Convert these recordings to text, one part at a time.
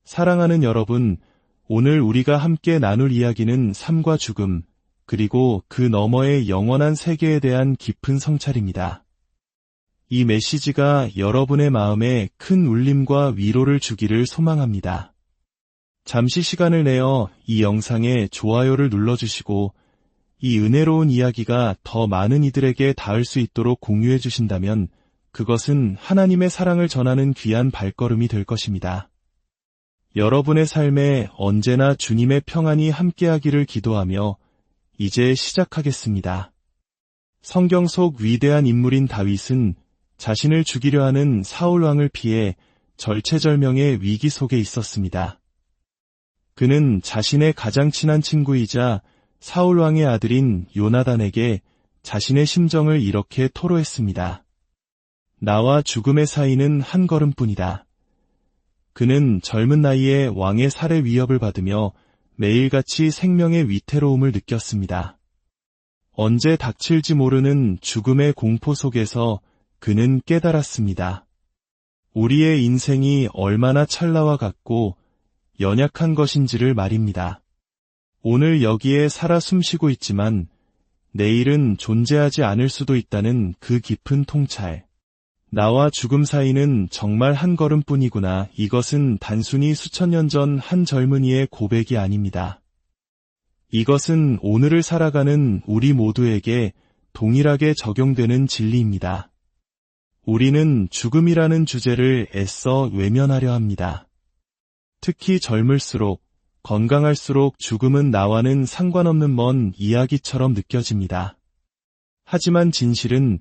사랑하는 여러분, 오늘 우리가 함께 나눌 이야기는 삶과 죽음, 그리고 그 너머의 영원한 세계에 대한 깊은 성찰입니다. 이 메시지가 여러분의 마음에 큰 울림과 위로를 주기를 소망합니다. 잠시 시간을 내어 이 영상에 좋아요를 눌러주시고 이 은혜로운 이야기가 더 많은 이들에게 닿을 수 있도록 공유해 주신다면 그것은 하나님의 사랑을 전하는 귀한 발걸음이 될 것입니다. 여러분의 삶에 언제나 주님의 평안이 함께하기를 기도하며 이제 시작하겠습니다. 성경 속 위대한 인물인 다윗은 자신을 죽이려 하는 사울 왕을 피해 절체절명의 위기 속에 있었습니다. 그는 자신의 가장 친한 친구이자 사울 왕의 아들인 요나단에게 자신의 심정을 이렇게 토로했습니다. 나와 죽음의 사이는 한 걸음뿐이다. 그는 젊은 나이에 왕의 살해 위협을 받으며 매일같이 생명의 위태로움을 느꼈습니다. 언제 닥칠지 모르는 죽음의 공포 속에서 그는 깨달았습니다. 우리의 인생이 얼마나 찰나와 같고 연약한 것인지를 말입니다. 오늘 여기에 살아 숨쉬고 있지만 내일은 존재하지 않을 수도 있다는 그 깊은 통찰. 나와 죽음 사이는 정말 한 걸음뿐이구나. 이것은 단순히 수천 년 전 한 젊은이의 고백이 아닙니다. 이것은 오늘을 살아가는 우리 모두에게 동일하게 적용되는 진리입니다. 우리는 죽음이라는 주제를 애써 외면하려 합니다. 특히 젊을수록, 건강할수록 죽음은 나와는 상관없는 먼 이야기처럼 느껴집니다. 하지만 진실은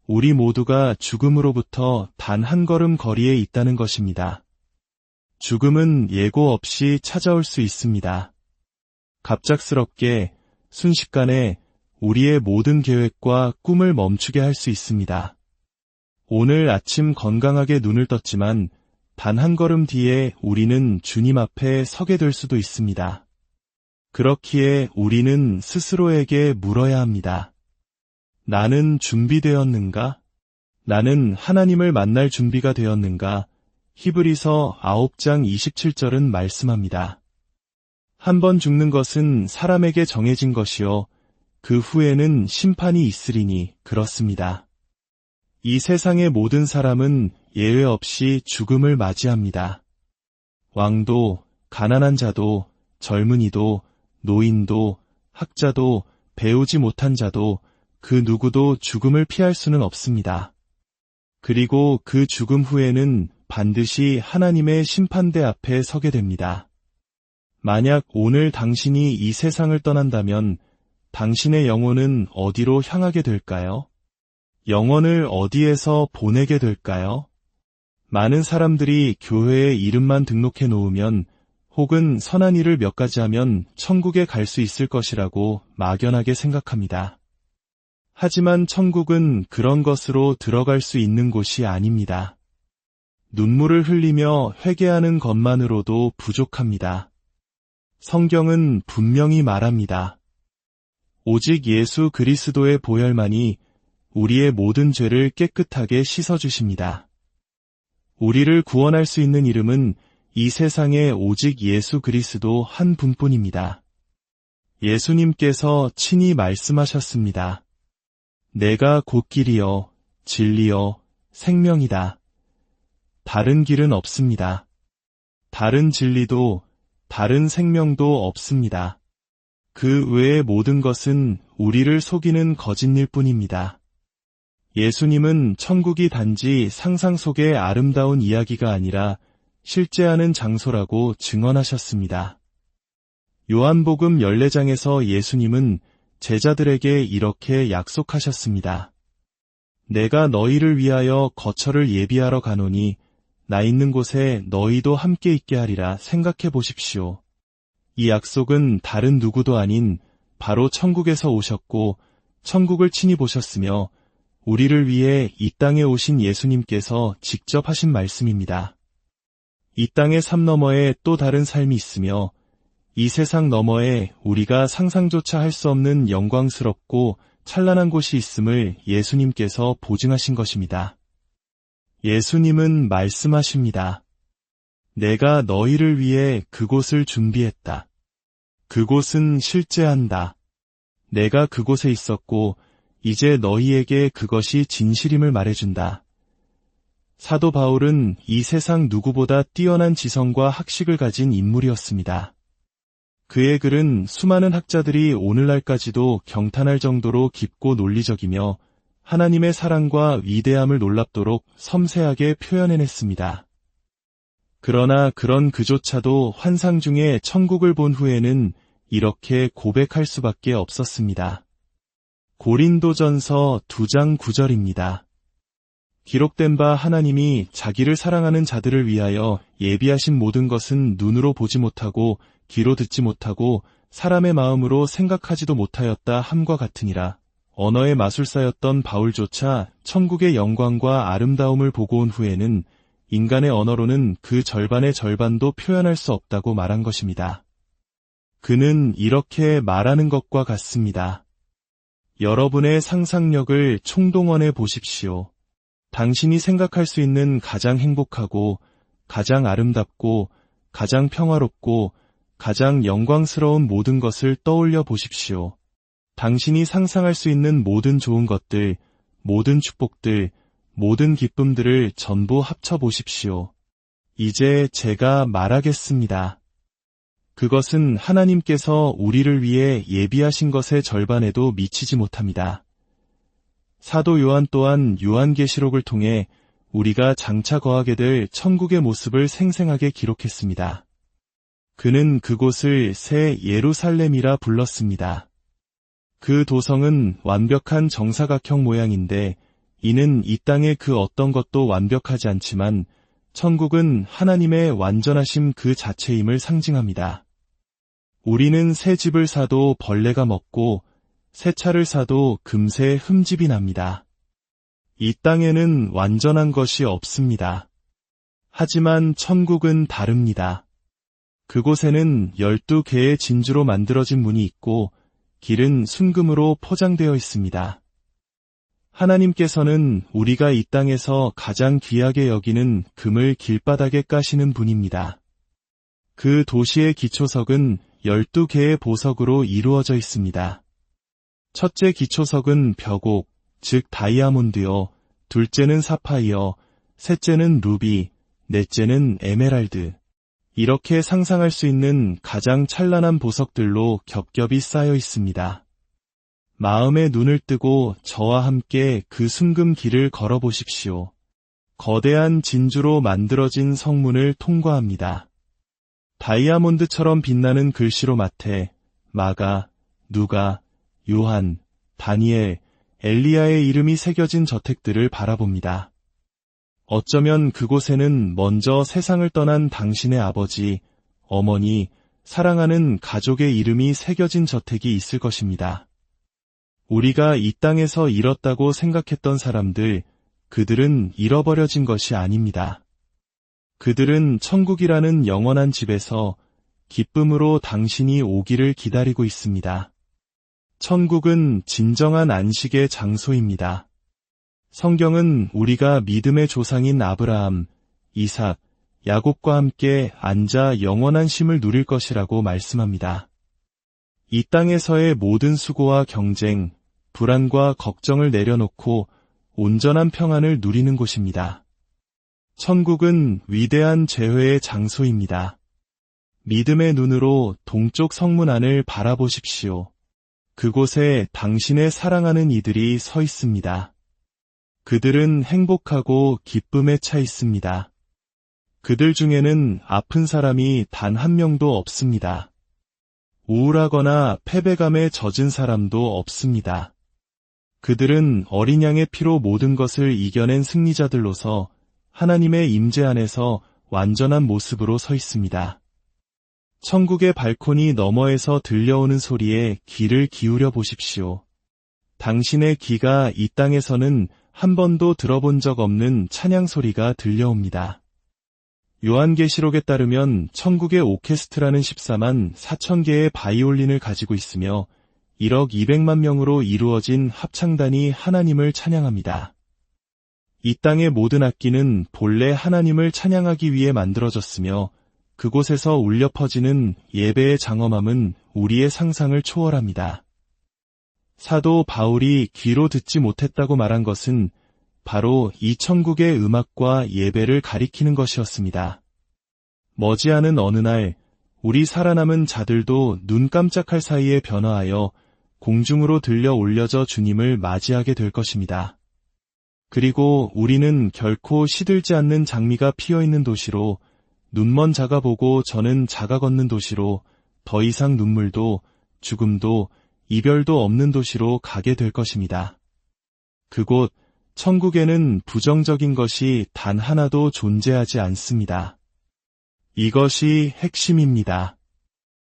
우리 모두가 죽음으로부터 단 한 걸음 거리에 있다는 것입니다. 죽음은 예고 없이 찾아올 수 있습니다. 갑작스럽게, 순식간에 우리의 모든 계획과 꿈을 멈추게 할 수 있습니다. 오늘 아침 건강하게 눈을 떴지만 단 한 걸음 뒤에 우리는 주님 앞에 서게 될 수도 있습니다. 그렇기에 우리는 스스로에게 물어야 합니다. 나는 준비되었는가? 나는 하나님을 만날 준비가 되었는가? 히브리서 9장 27절은 말씀합니다. 한 번 죽는 것은 사람에게 정해진 것이요 그 후에는 심판이 있으리니 그렇습니다. 이 세상의 모든 사람은 예외 없이 죽음을 맞이합니다. 왕도, 가난한 자도, 젊은이도, 노인도, 학자도, 배우지 못한 자도 그 누구도 죽음을 피할 수는 없습니다. 그리고 그 죽음 후에는 반드시 하나님의 심판대 앞에 서게 됩니다. 만약 오늘 당신이 이 세상을 떠난다면 당신의 영혼은 어디로 향하게 될까요? 영혼을 어디에서 보내게 될까요? 많은 사람들이 교회에 이름만 등록해 놓으면 혹은 선한 일을 몇 가지 하면 천국에 갈 수 있을 것이라고 막연하게 생각합니다. 하지만 천국은 그런 것으로 들어갈 수 있는 곳이 아닙니다. 눈물을 흘리며 회개하는 것만으로도 부족합니다. 성경은 분명히 말합니다. 오직 예수 그리스도의 보혈만이 우리의 모든 죄를 깨끗하게 씻어주십니다. 우리를 구원할 수 있는 이름은 이 세상에 오직 예수 그리스도 한 분뿐입니다. 예수님께서 친히 말씀하셨습니다. 내가 곧 길이요, 진리요, 생명이다. 다른 길은 없습니다. 다른 진리도, 다른 생명도 없습니다. 그 외의 모든 것은 우리를 속이는 거짓일 뿐입니다. 예수님은 천국이 단지 상상 속의 아름다운 이야기가 아니라 실제하는 장소라고 증언하셨습니다. 요한복음 14장에서 예수님은 제자들에게 이렇게 약속하셨습니다. 내가 너희를 위하여 거처를 예비하러 가노니 나 있는 곳에 너희도 함께 있게 하리라. 생각해 보십시오. 이 약속은 다른 누구도 아닌 바로 천국에서 오셨고 천국을 친히 보셨으며 우리를 위해 이 땅에 오신 예수님께서 직접 하신 말씀입니다. 이 땅의 삶 너머에 또 다른 삶이 있으며 이 세상 너머에 우리가 상상조차 할 수 없는 영광스럽고 찬란한 곳이 있음을 예수님께서 보증하신 것입니다. 예수님은 말씀하십니다. 내가 너희를 위해 그곳을 준비했다. 그곳은 실제한다. 내가 그곳에 있었고 이제 너희에게 그것이 진실임을 말해준다. 사도 바울은 이 세상 누구보다 뛰어난 지성과 학식을 가진 인물이었습니다. 그의 글은 수많은 학자들이 오늘날까지도 경탄할 정도로 깊고 논리적이며 하나님의 사랑과 위대함을 놀랍도록 섬세하게 표현해냈습니다. 그러나 그런 그조차도 환상 중에 천국을 본 후에는 이렇게 고백할 수밖에 없었습니다. 고린도전서 2장 9절입니다. 기록된 바 하나님이 자기를 사랑하는 자들을 위하여 예비하신 모든 것은 눈으로 보지 못하고 귀로 듣지 못하고 사람의 마음으로 생각하지도 못하였다 함과 같으니라. 언어의 마술사였던 바울조차 천국의 영광과 아름다움을 보고 온 후에는 인간의 언어로는 그 절반의 절반도 표현할 수 없다고 말한 것입니다. 그는 이렇게 말하는 것과 같습니다. 여러분의 상상력을 총동원해 보십시오. 당신이 생각할 수 있는 가장 행복하고 가장 아름답고 가장 평화롭고 가장 영광스러운 모든 것을 떠올려 보십시오. 당신이 상상할 수 있는 모든 좋은 것들, 모든 축복들, 모든 기쁨들을 전부 합쳐 보십시오. 이제 제가 말하겠습니다. 그것은 하나님께서 우리를 위해 예비하신 것의 절반에도 미치지 못합니다. 사도 요한 또한 요한계시록을 통해 우리가 장차 거하게 될 천국의 모습을 생생하게 기록했습니다. 그는 그곳을 새 예루살렘이라 불렀습니다. 그 도성은 완벽한 정사각형 모양인데 이는 이 땅의 그 어떤 것도 완벽하지 않지만 천국은 하나님의 완전하심 그 자체임을 상징합니다. 우리는 새 집을 사도 벌레가 먹고 새 차를 사도 금세 흠집이 납니다. 이 땅에는 완전한 것이 없습니다. 하지만 천국은 다릅니다. 그곳에는 12개의 진주로 만들어진 문이 있고 길은 순금으로 포장되어 있습니다. 하나님께서는 우리가 이 땅에서 가장 귀하게 여기는 금을 길바닥에 까시는 분입니다. 그 도시의 기초석은 12개의 보석으로 이루어져 있습니다. 첫째 기초석은 벽옥, 즉 다이아몬드요, 둘째는 사파이어, 셋째는 루비, 넷째는 에메랄드. 이렇게 상상할 수 있는 가장 찬란한 보석들로 겹겹이 쌓여 있습니다. 마음의 눈을 뜨고 저와 함께 그 순금 길을 걸어보십시오. 거대한 진주로 만들어진 성문을 통과합니다. 다이아몬드처럼 빛나는 글씨로 마태, 마가, 누가, 요한, 다니엘, 엘리야의 이름이 새겨진 저택들을 바라봅니다. 어쩌면 그곳에는 먼저 세상을 떠난 당신의 아버지, 어머니, 사랑하는 가족의 이름이 새겨진 저택이 있을 것입니다. 우리가 이 땅에서 잃었다고 생각했던 사람들, 그들은 잃어버려진 것이 아닙니다. 그들은 천국이라는 영원한 집에서 기쁨으로 당신이 오기를 기다리고 있습니다. 천국은 진정한 안식의 장소입니다. 성경은 우리가 믿음의 조상인 아브라함, 이삭, 야곱과 함께 앉아 영원한 쉼을 누릴 것이라고 말씀합니다. 이 땅에서의 모든 수고와 경쟁, 불안과 걱정을 내려놓고 온전한 평안을 누리는 곳입니다. 천국은 위대한 재회의 장소입니다. 믿음의 눈으로 동쪽 성문 안을 바라보십시오. 그곳에 당신의 사랑하는 이들이 서 있습니다. 그들은 행복하고 기쁨에 차 있습니다. 그들 중에는 아픈 사람이 단 한 명도 없습니다. 우울하거나 패배감에 젖은 사람도 없습니다. 그들은 어린 양의 피로 모든 것을 이겨낸 승리자들로서 하나님의 임재 안에서 완전한 모습으로 서 있습니다. 천국의 발코니 너머에서 들려오는 소리에 귀를 기울여 보십시오. 당신의 귀가 이 땅에서는 한 번도 들어본 적 없는 찬양 소리가 들려옵니다. 요한계시록에 따르면 천국의 오케스트라는 14만 4천 개의 바이올린을 가지고 있으며 1억 200만 명으로 이루어진 합창단이 하나님을 찬양합니다. 이 땅의 모든 악기는 본래 하나님을 찬양하기 위해 만들어졌으며 그곳에서 울려 퍼지는 예배의 장엄함은 우리의 상상을 초월합니다. 사도 바울이 귀로 듣지 못했다고 말한 것은 바로 이 천국의 음악과 예배를 가리키는 것이었습니다. 머지않은 어느 날 우리 살아남은 자들도 눈 깜짝할 사이에 변화하여 공중으로 들려 올려져 주님을 맞이하게 될 것입니다. 그리고 우리는 결코 시들지 않는 장미가 피어있는 도시로, 눈먼 자가 보고 저는 자가 걷는 도시로, 더 이상 눈물도 죽음도 이별도 없는 도시로 가게 될 것입니다. 그곳 천국에는 부정적인 것이 단 하나도 존재하지 않습니다. 이것이 핵심입니다.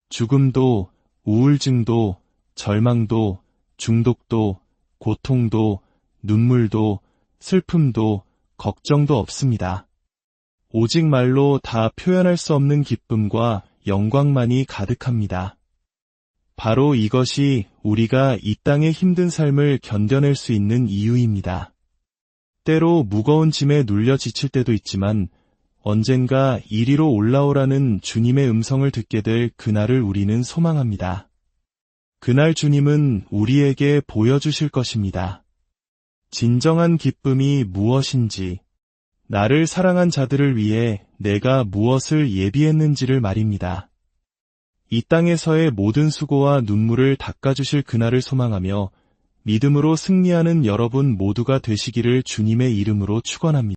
죽음도, 우울증도, 절망도, 중독도, 고통도, 눈물도, 슬픔도, 걱정도 없습니다. 오직 말로 다 표현할 수 없는 기쁨과 영광만이 가득합니다. 바로 이것이 우리가 이 땅의 힘든 삶을 견뎌낼 수 있는 이유입니다. 때로 무거운 짐에 눌려 지칠 때도 있지만 언젠가 이리로 올라오라는 주님의 음성을 듣게 될 그날을 우리는 소망합니다. 그날 주님은 우리에게 보여주실 것입니다. 진정한 기쁨이 무엇인지, 나를 사랑한 자들을 위해 내가 무엇을 예비했는지를 말입니다. 이 땅에서의 모든 수고와 눈물을 닦아주실 그날을 소망하며 믿음으로 승리하는 여러분 모두가 되시기를 주님의 이름으로 축원합니다.